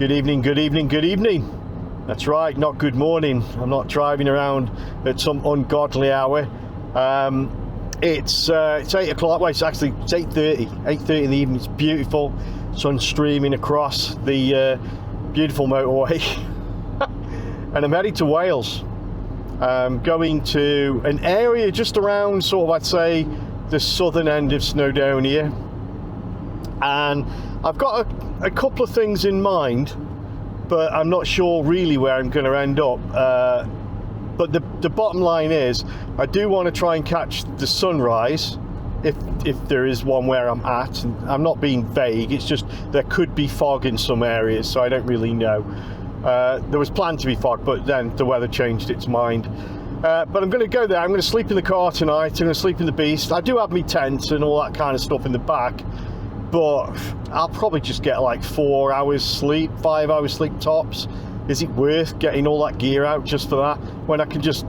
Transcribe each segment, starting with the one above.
Good evening, good evening, good evening. That's right, not good morning. I'm not driving around at some ungodly hour. It's 8 o'clock, well it's 8:30 in the evening. It's beautiful, sun streaming across the beautiful motorway. And I'm heading to Wales. Going to an area just around sort of, I'd say, the southern end of Snowdonia. And I've got a couple of things in mind, but I'm not sure really where I'm going to end up. But the bottom line is, I do want to try and catch the sunrise, if there is one where I'm at. And I'm not being vague, it's just there could be fog in some areas, so I don't really know. There was planned to be fog, but then the weather changed its mind. But I'm going to go there. I'm going to sleep in the car tonight. I'm going to sleep in the Beast. I do have my tent and all that kind of stuff in the back, but I'll probably just get like 4 hours sleep, 5 hours sleep tops. Is it worth getting all that gear out just for that, when I can just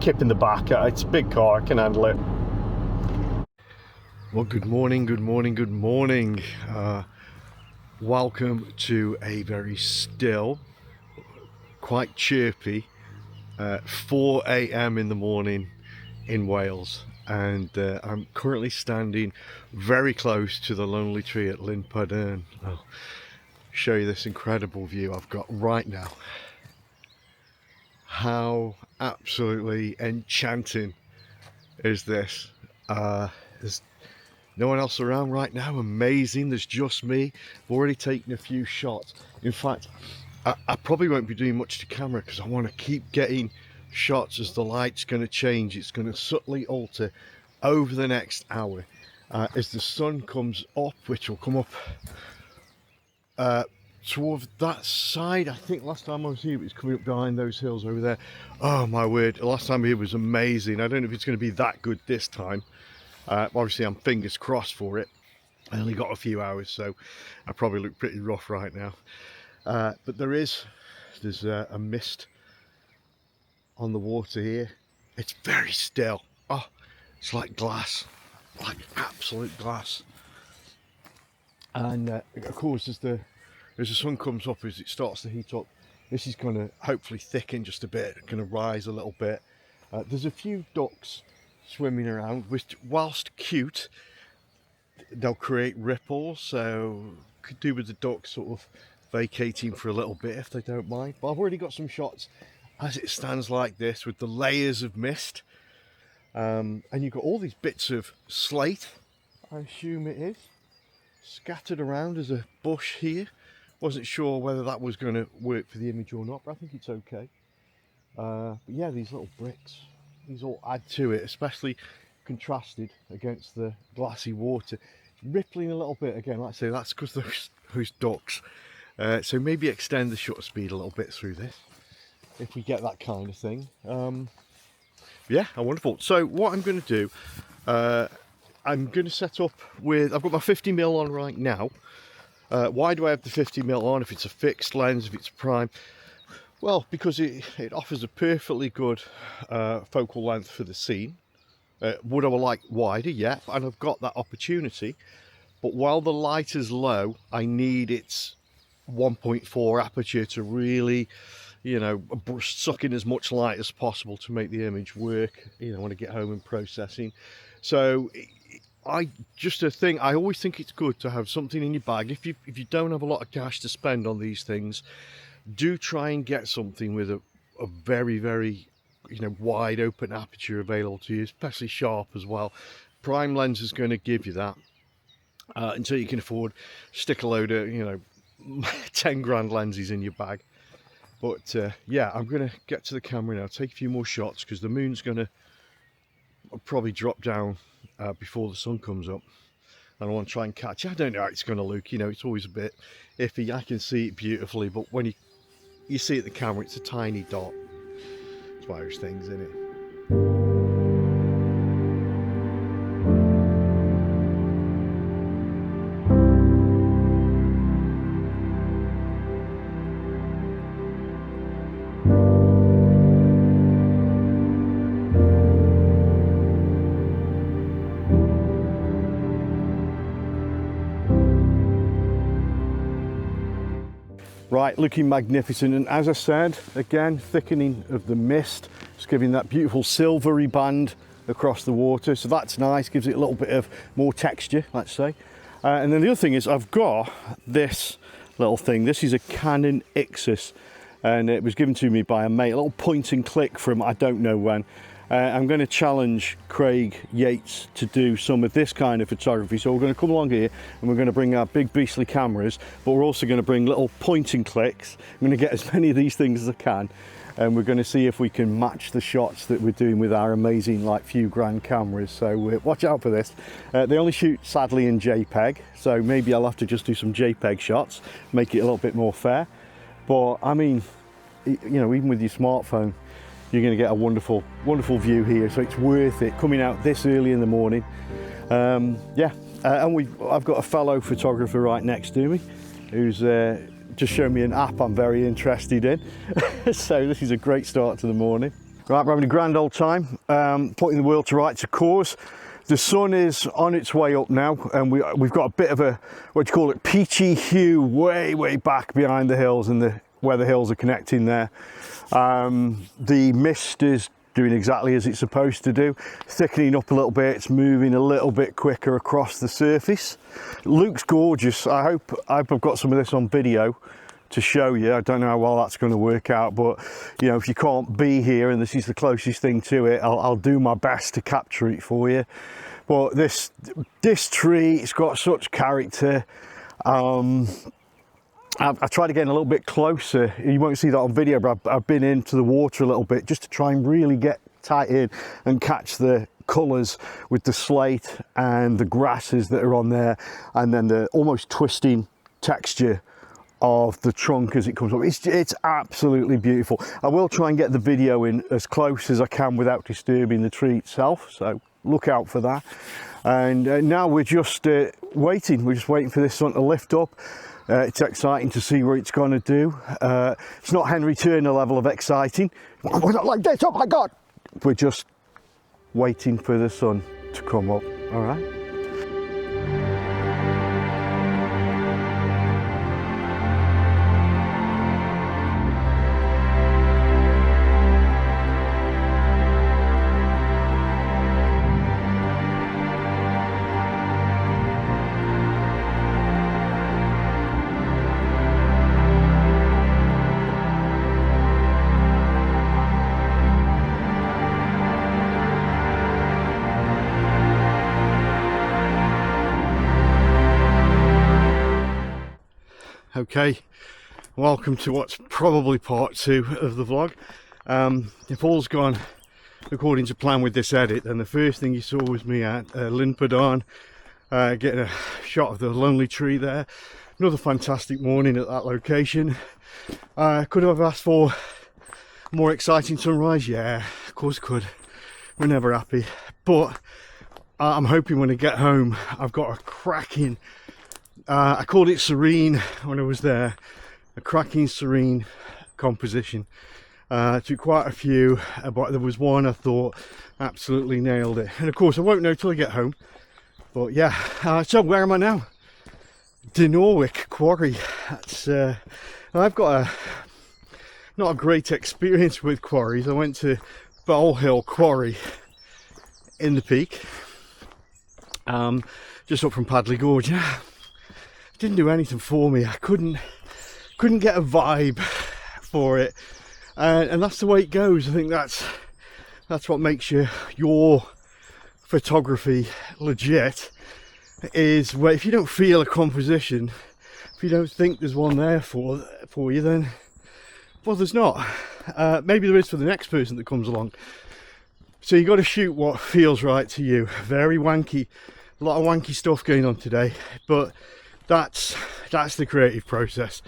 kip in the back? It's a big car, I can handle it. Well, good morning, good morning, good morning. Welcome to a very still, quite chirpy 4 a.m. in the morning in Wales. And I'm currently standing very close to the lonely tree at Llyn Padarn. I'll show you this incredible view I've got right now. How absolutely enchanting is this? There's no one else around right now. Amazing. There's just me. I've already taken a few shots. In fact, I probably won't be doing much to camera because I want to keep getting shots as the light's going to change. It's going to subtly alter over the next hour as the sun comes up, which will come up towards that side. I think last time I was here it was coming up behind those hills over there. Oh my word, last time here was amazing. I don't know if it's going to be that good this time. Obviously I'm fingers crossed for it. I only got a few hours, so I probably look pretty rough right now. But there's a mist on the water here. It's very still. Oh, it's like glass, like absolute glass. And of course, as the sun comes up, as it starts to heat up, this is going to hopefully thicken just a bit, going to rise a little bit. There's a few ducks swimming around, which, whilst cute, they'll create ripples, so could do with the ducks sort of vacating for a little bit if they don't mind. But I've already got some shots as it stands like this with the layers of mist, and you've got all these bits of slate, I assume it is, scattered around as a bush here. Wasn't sure whether that was going to work for the image or not, but I think it's okay. But yeah, these little bricks, these all add to it, especially contrasted against the glassy water. It's rippling a little bit again, like I say, that's because those ducks. So maybe extend the shutter speed a little bit through this, if we get that kind of thing. Yeah, wonderful. So what I'm going to do, I'm going to set up with, I've got my 50mm on right now. Why do I have the 50mm on if it's a fixed lens, if it's prime? Well, because it offers a perfectly good focal length for the scene. Would I like wider? Yeah, and I've got that opportunity. But while the light is low, I need its 1.4 aperture to really, you know, suck in as much light as possible to make the image work, you know, when I get home and processing. So I always think it's good to have something in your bag. If you don't have a lot of cash to spend on these things, do try and get something with a very, very, you know, wide open aperture available to you, especially sharp as well. Prime lens is going to give you that until you can afford stick a load of, you know, 10 grand lenses in your bag. But yeah, I'm going to get to the camera now, take a few more shots, because the moon's going to probably drop down before the sun comes up, and I want to try and catch it. I don't know how it's going to look, you know, it's always a bit iffy. I can see it beautifully, but when you see it at the camera, it's a tiny dot. It's one of those things, isn't it? Right, looking magnificent, and as I said, again, thickening of the mist, just giving that beautiful silvery band across the water, so that's nice, gives it a little bit of more texture, let's say. And then the other thing is I've got this little thing. This is a Canon Ixus, and it was given to me by a mate, a little point and click from I don't know when. I'm going to challenge Craig Yates to do some of this kind of photography, so we're going to come along here and we're going to bring our big beastly cameras, but we're also going to bring little point and clicks. I'm going to get as many of these things as I can, and we're going to see if we can match the shots that we're doing with our amazing like few grand cameras. So watch out for this. They only shoot sadly in JPEG, so maybe I'll have to just do some JPEG shots, make it a little bit more fair. But I mean, you know, even with your smartphone, you're going to get a wonderful view here, so it's worth it coming out this early in the morning. And I've got a fellow photographer right next to me who's just shown me an app I'm very interested in. So this is a great start to the morning. Right, we're having a grand old time, putting the world to rights, of course. The sun is on its way up now, and we've got a bit of a, what do you call it, peachy hue way back behind the hills, and where the hills are connecting there. The mist is doing exactly as it's supposed to do, thickening up a little bit. It's moving a little bit quicker across the surface. It looks gorgeous. I hope I've got some of this on video to show you. I don't know how well that's going to work out, but you know, if you can't be here and this is the closest thing to it, I'll do my best to capture it for you. But this tree, it's got such character. I tried to get in a little bit closer. You won't see that on video, but I've been into the water a little bit just to try and really get tight in and catch the colours with the slate and the grasses that are on there, and then the almost twisting texture of the trunk as it comes up. It's absolutely beautiful. I will try and get the video in as close as I can without disturbing the tree itself, so look out for that. And now we're just waiting. We're just waiting for this sun to lift up. It's exciting to see what it's going to do. It's not Henry Turner level of exciting. We're not like this, oh my God. We're just waiting for the sun to come up, all right? Okay, welcome to what's probably part 2 of the vlog. If all's gone according to plan with this edit, then the first thing you saw was me at Llyn Padarn, getting a shot of the lonely tree there. Another fantastic morning at that location. Could have asked for a more exciting sunrise? Yeah, of course could. We're never happy. But I'm hoping when I get home I've got a cracking, I called it serene when I was there, a cracking serene composition. Took quite a few, but there was one I thought absolutely nailed it. And of course I won't know till I get home. But yeah, so where am I now? Dinorwic Quarry. That's I've got not a great experience with quarries. I went to Bowl Hill Quarry in the Peak, just up from Padley Gorge. Didn't do anything for me. I couldn't get a vibe for it, and that's the way it goes. I think that's what makes your photography legit, is where if you don't feel a composition, if you don't think there's one there for you, then well, there's not. Maybe there is for the next person that comes along. So you got to shoot what feels right to you. Very wanky, a lot of wanky stuff going on today, but that's the creative process.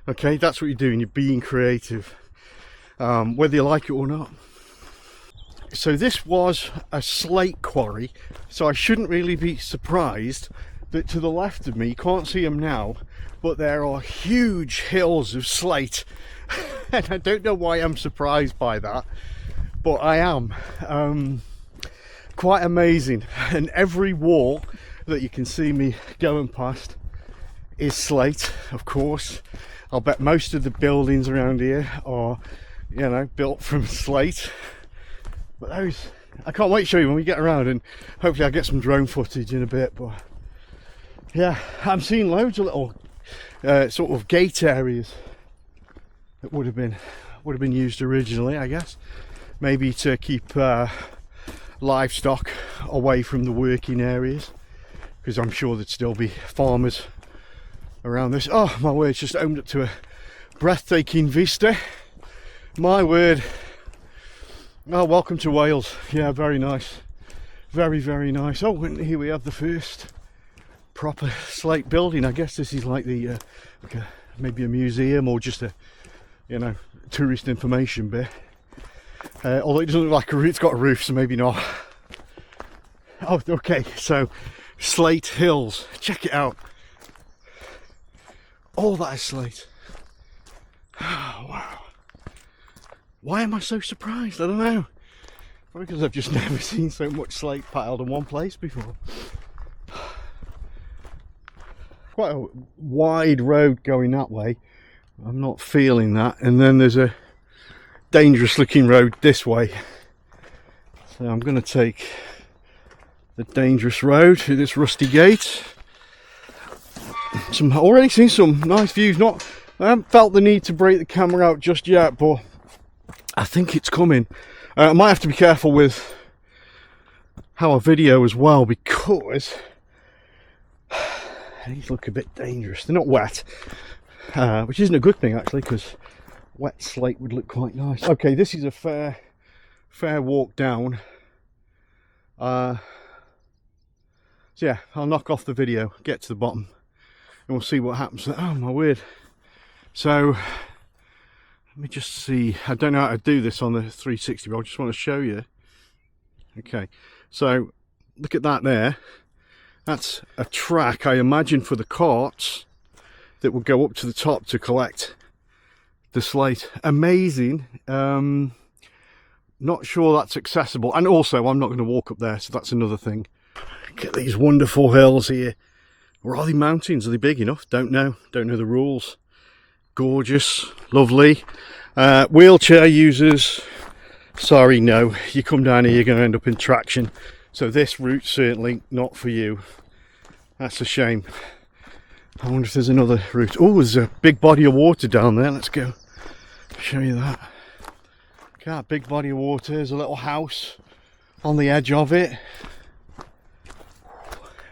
Okay, that's what you're doing. You're being creative, whether you like it or not. So this was a slate quarry, so I shouldn't really be surprised that to the left of me, you can't see them now, but there are huge hills of slate. And I don't know why I'm surprised by that, but I am. Quite amazing. And every wall that you can see me going past is slate, of course. I'll bet most of the buildings around here are, you know, built from slate. But those, I can't wait to show you when we get around, and hopefully I'll get some drone footage in a bit. But yeah, I'm seeing loads of little sort of gate areas that would have been used originally, I guess. Maybe to keep livestock away from the working areas, because I'm sure there'd still be farmers around this. Oh my word, it's just opened up to a breathtaking vista. My word. Oh, welcome to Wales. Yeah, very nice. Very, very nice. Oh, and here we have the first proper slate building. I guess this is like the maybe a museum or just a, you know, tourist information bit. Although it doesn't look like it's got a roof, so maybe not. Oh, okay, so Slate Hills, check it out. All that is slate. Oh, wow. Why am I so surprised? I don't know. Probably because I've just never seen so much slate piled in one place before. Quite a wide road going that way. I'm not feeling that. And then there's a dangerous looking road this way. So I'm going to take the dangerous road through this rusty gate. Already seen some nice views. I haven't felt the need to break the camera out just yet, but I think it's coming. I might have to be careful with how I video as well, because these look a bit dangerous. They're not wet, which isn't a good thing actually, because wet slate would look quite nice. Okay, this is a fair walk down. So yeah, I'll knock off the video, get to the bottom, and we'll see what happens. Oh my word. So let me just see. I don't know how to do this on the 360, but I just want to show you. Okay, so look at that there. That's a track, I imagine, for the carts that will go up to the top to collect the slate. Amazing. Not sure that's accessible, and also I'm not going to walk up there, so that's another thing. Look at these wonderful hills here. Or are they mountains? Are they big enough? Don't know the rules. Gorgeous, lovely. Wheelchair users, sorry, no, you come down here, you're going to end up in traction. So this route's certainly not for you. That's a shame. I wonder if there's another route. Oh, there's a big body of water down there. Let's go show you that. Look at that big body of water. There's a little house on the edge of it.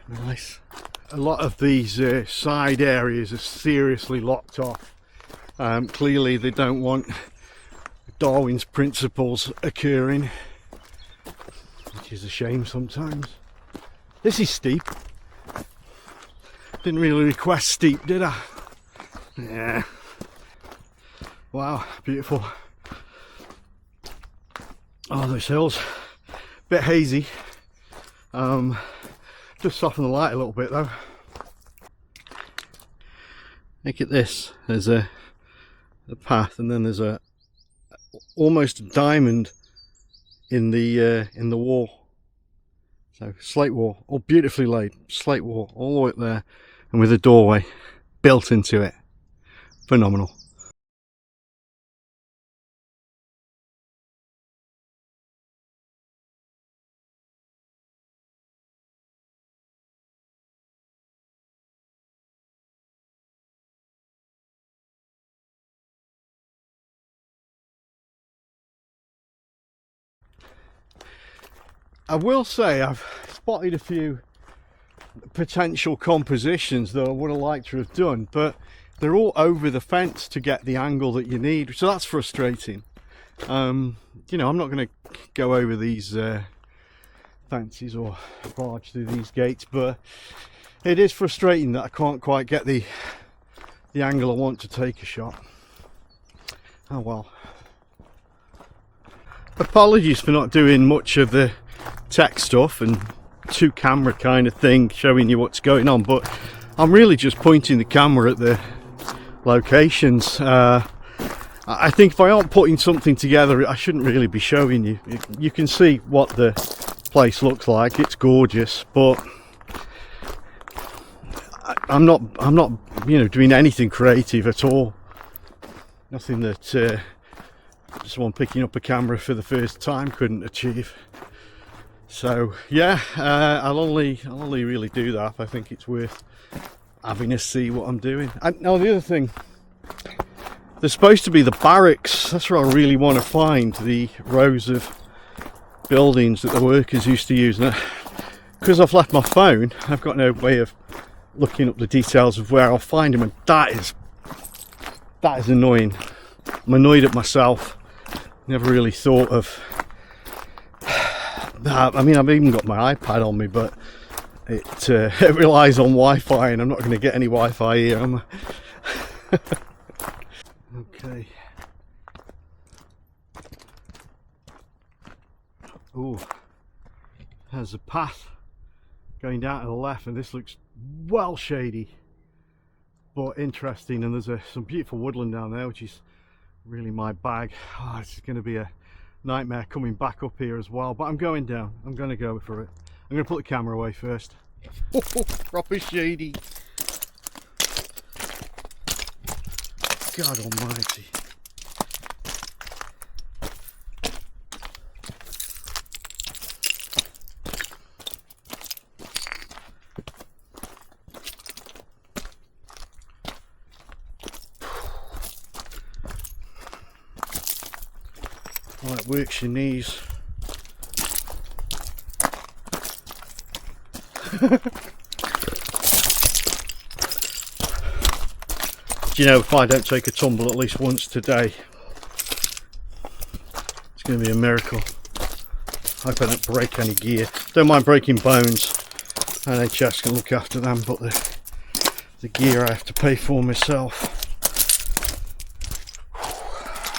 Nice. A lot of these side areas are seriously locked off. Clearly they don't want Darwin's principles occurring, which is a shame sometimes. This is steep. Didn't really request steep, did I? Yeah. Wow, beautiful. Oh, those hills. Bit hazy. Just soften the light a little bit though. Look at this. There's a path, and then there's almost a diamond in the wall. So slate wall, all beautifully laid, slate wall all the way up there, and with a doorway built into it. Phenomenal. I will say I've spotted a few potential compositions that I would have liked to have done, but they're all over the fence to get the angle that you need, so that's frustrating. You know, I'm not going to go over these fences or barge through these gates, but it is frustrating that I can't quite get the angle I want to take a shot. Oh well. Apologies for not doing much of the tech stuff and two camera kind of thing, showing you what's going on, but I'm really just pointing the camera at the locations. I think if I aren't putting something together, I shouldn't really be showing you. You can see what the place looks like. It's gorgeous, but I'm not you know, doing anything creative at all Nothing that someone picking up a camera for the first time couldn't achieve. So yeah, I'll only really do that if I think it's worth having to see what I'm doing. And now the other thing, there's supposed to be the barracks. That's where I really want to find the rows of buildings that the workers used to use. And because I've left my phone, I've got no way of looking up the details of where I'll find them, and that is annoying. I'm annoyed at myself. Never really thought of that. I mean, I've even got my iPad on me, but it relies on Wi-Fi, and I'm not going to get any Wi-Fi here, am I? Okay. Oh, there's a path going down to the left, and this looks well shady but interesting, and there's some beautiful woodland down there, which is really my bag. Oh, this is going to be a nightmare coming back up here as well, but I'm going down. I'm going to go for it. I'm going to put the camera away first. Oh, proper shady. God almighty. Well, it works your knees. Do you know, if I don't take a tumble at least once today, it's going to be a miracle. I hope I don't break any gear. Don't mind breaking bones. NHS can look after them, but the gear I have to pay for myself.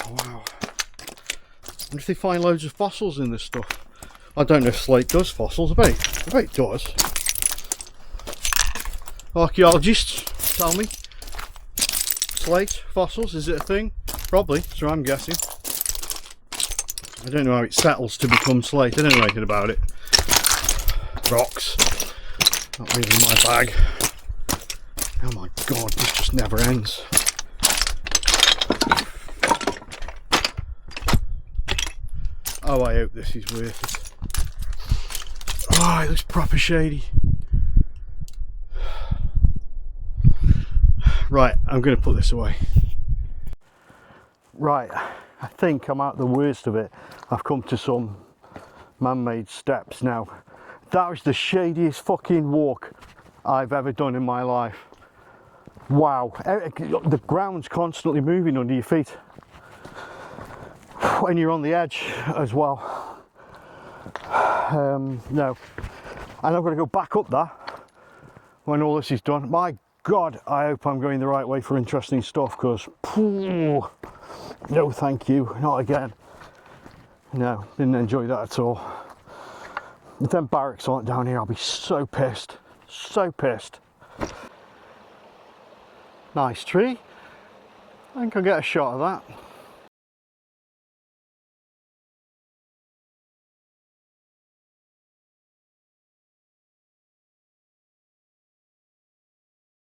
Wow. I wonder if they find loads of fossils in this stuff. I don't know if Slate does fossils. I bet it does. Archaeologists, tell me. Slate fossils, is it a thing? Probably, so I'm guessing. I don't know how it settles to become slate. I don't know anything about it. Rocks, not really my bag. Oh my god, this just never ends. Oh, I hope this is worth it. Oh, it looks proper shady. Right, I'm going to put this away. Right, I think I'm out the worst of it. I've come to some man-made steps now. That was the shadiest fucking walk I've ever done in my life. Wow, the ground's constantly moving under your feet. And you're on the edge as well. No, and I'm going to go back up that when all this is done. My God, I hope I'm going the right way for interesting stuff, because no thank you, not again. No, didn't enjoy that at all. If them barracks aren't down here, I'll be so pissed. So pissed. Nice tree. I think I'll get a shot of that.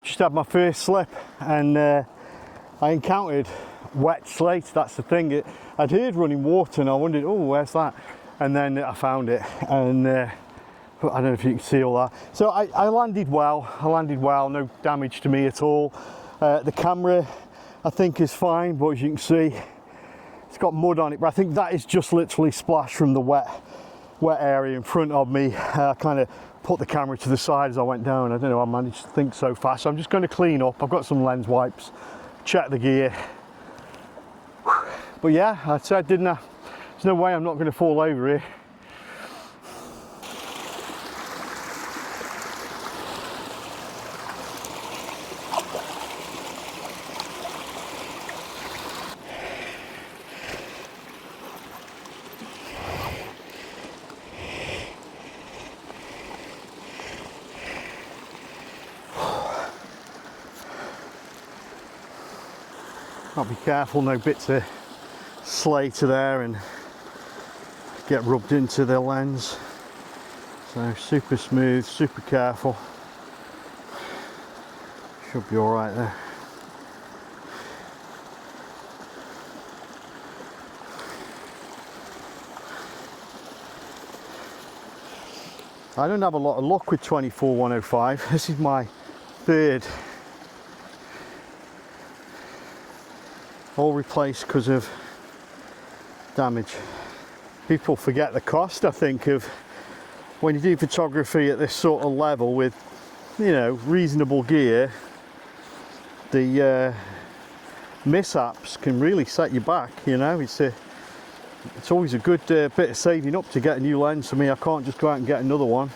Just had my first slip, and I encountered wet slate. That's the thing. I'd heard running water and I wondered, oh, where's that? And then I found it, and I don't know if you can see all that. So I landed well. No damage to me at all. The camera I think is fine, but as you can see, it's got mud on it, but I think that is just literally splashed from the wet area in front of me. I kind of put the camera to the side as I went down. I don't know, I managed to think so fast. So I'm just going to clean up. I've got some lens wipes, check the gear. But yeah, I said, didn't I? There's no way I'm not going to fall over here. I'll be careful, no bits of slate are there and get rubbed into the lens. So super smooth, super careful. Should be all right there. I don't have a lot of luck with 24-105. This is my third. All replaced because of damage. People forget the cost, I think, of when you do photography at this sort of level with, you know, reasonable gear. The mishaps can really set you back, you know. It's always a good bit of saving up to get a new lens for me. I can't just go out and get another one.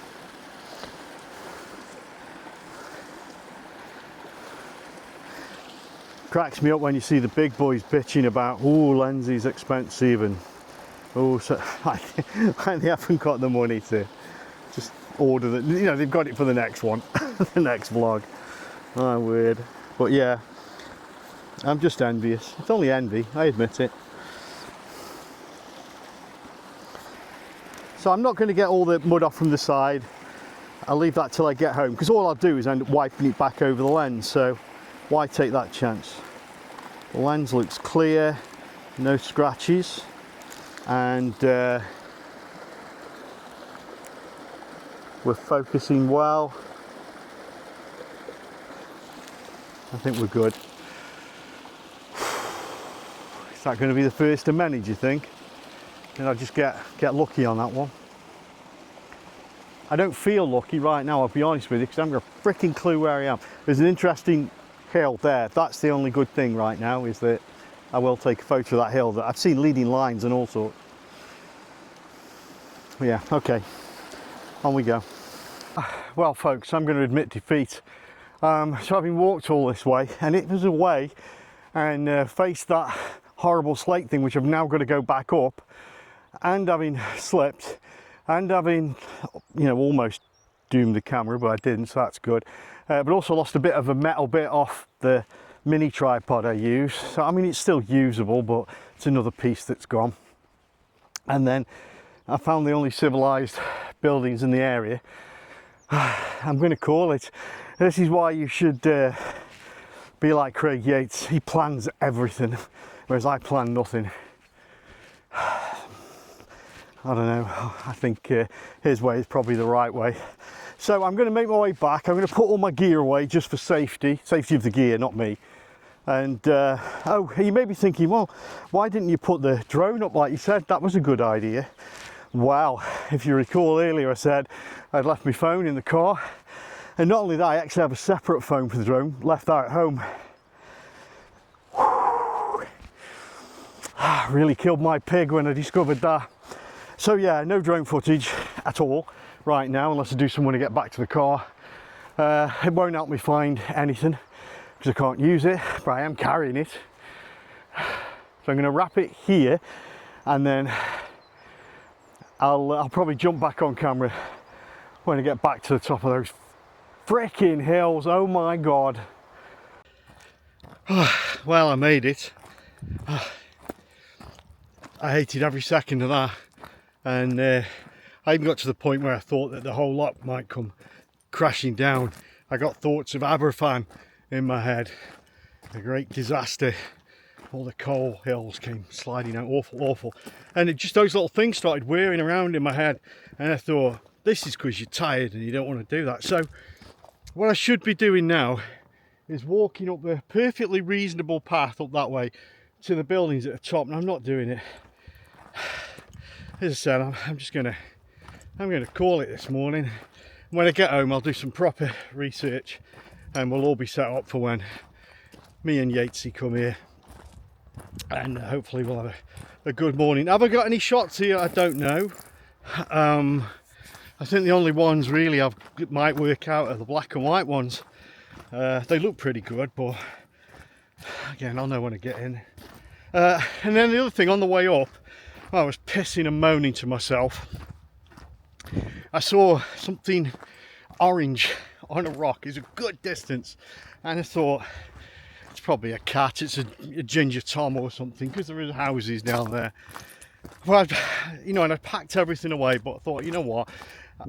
Cracks me up when you see the big boys bitching about, oh, lens is expensive, and oh, so like they haven't got the money to just order the, you know, they've got it for the next one, the next vlog. Oh, weird. But yeah, I'm just envious. It's only envy, I admit it. So I'm not going to get all the mud off from the side. I'll leave that till I get home, because all I'll do is end up wiping it back over the lens, so why take that chance? The lens looks clear, no scratches, and we're focusing well. I think we're good. Is that going to be the first of many, do you think? Did I just get lucky on that one? I don't feel lucky right now, I'll be honest with you, because I haven't got a freaking clue where I am. There's an interesting hill there. That's the only good thing right now, is that I will take a photo of that hill. That I've seen leading lines and all sorts. Yeah, okay, on we go. Well folks, I'm going to admit defeat. So having walked all this way, and it was a way, and faced that horrible slate thing, which I've now got to go back up, and having slipped, and having, you know, almost doomed the camera, but I didn't, so that's good. But also lost a bit of a metal bit off the mini tripod I use. So I mean, it's still usable, but it's another piece that's gone. And then I found the only civilized buildings in the area. I'm going to call it. This is why you should be like Craig Yates. He plans everything, whereas I plan nothing. I don't know. I think his way is probably the right way. So I'm going to make my way back. I'm going to put all my gear away just for safety of the gear, not me. And oh, you may be thinking, well, why didn't you put the drone up like you said? That was a good idea. Well, if you recall earlier, I said I'd left my phone in the car, and not only that, I actually have a separate phone for the drone, left that at home. Really killed my pig when I discovered that. So yeah, no drone footage at all right now, unless I do something to get back to the car. It won't help me find anything because I can't use it, but I am carrying it. So I'm going to wrap it here, and then I'll probably jump back on camera when I get back to the top of those freaking hills. Oh my god. Well, I made it. I hated every second of that, and I even got to the point where I thought that the whole lot might come crashing down. I got thoughts of Aberfan in my head, a great disaster. All the coal hills came sliding out, awful. And it just, those little things started whirring around in my head, and I thought, this is because you're tired and you don't want to do that. So what I should be doing now is walking up the perfectly reasonable path up that way to the buildings at the top, and I'm not doing it. As I said, I'm going to call it this morning. When I get home, I'll do some proper research, and we'll all be set up for when me and Yatesy come here, and hopefully we'll have a good morning. Have I got any shots here? I don't know. I think the only ones really might work out are the black and white ones. They look pretty good, but again, I'll know when I get in. And then the other thing, on the way up, I was pissing and moaning to myself. I saw something orange on a rock. It's a good distance, and I thought, it's probably a cat, it's a ginger tom or something, because there is houses down there. Well, you know, and I packed everything away, but I thought, you know what,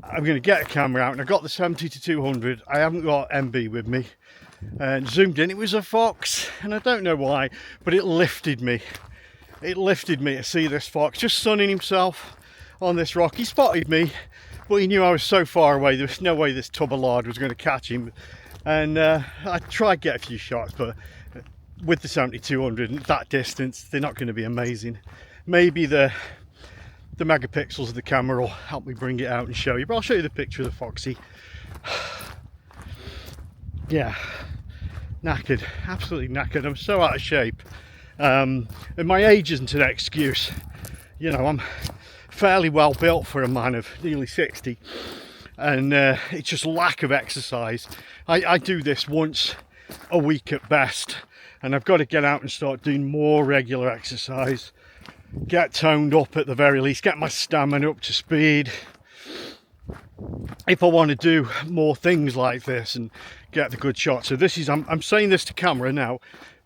I'm going to get a camera out, and I got the 70-200. I haven't got MB with me, and zoomed in. It was a fox, and I don't know why, but it lifted me. It lifted me to see this fox just sunning himself on this rock. He spotted me, but he knew I was so far away, there was no way this tub of lard was going to catch him. And I tried to get a few shots, but with the 7200 at that distance, they're not going to be amazing. Maybe the megapixels of the camera will help me bring it out and show you, but I'll show you the picture of the Foxy. Yeah, knackered, absolutely knackered. I'm so out of shape, and my age isn't an excuse. You know, I'm fairly well built for a man of nearly 60, and it's just lack of exercise. I do this once a week at best, and I've got to get out and start doing more regular exercise, get toned up at the very least, get my stamina up to speed if I want to do more things like this and get the good shot. So this is, I'm saying this to camera now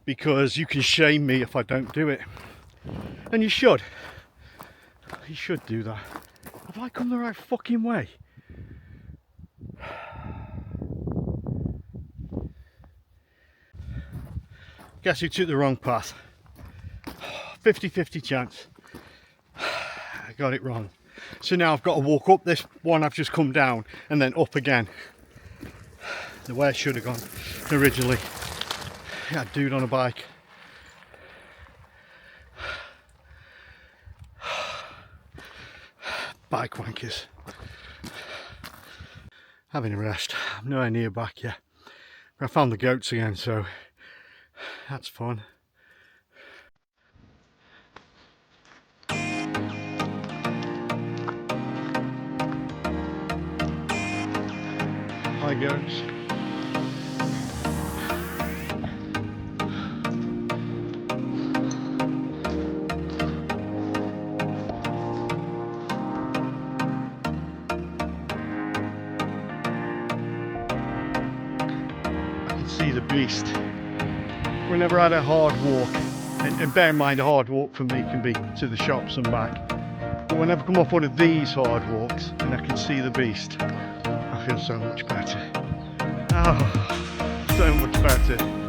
because you can shame me if I don't do it, and you should do that. Have I come the right fucking way? Guess who took the wrong path? 50-50 chance. I got it wrong. So now I've got to walk up this one I've just come down and then up again. The way I should have gone originally. Yeah, dude on a bike. Bike wankers. Having a rest. I'm nowhere near back yet. But I found the goats again, so that's fun. Hi goats. See the beast. We never had a hard walk, and bear in mind a hard walk for me can be to the shops and back, but whenever I come off one of these hard walks and I can see the beast, I feel so much better. Oh, so much better.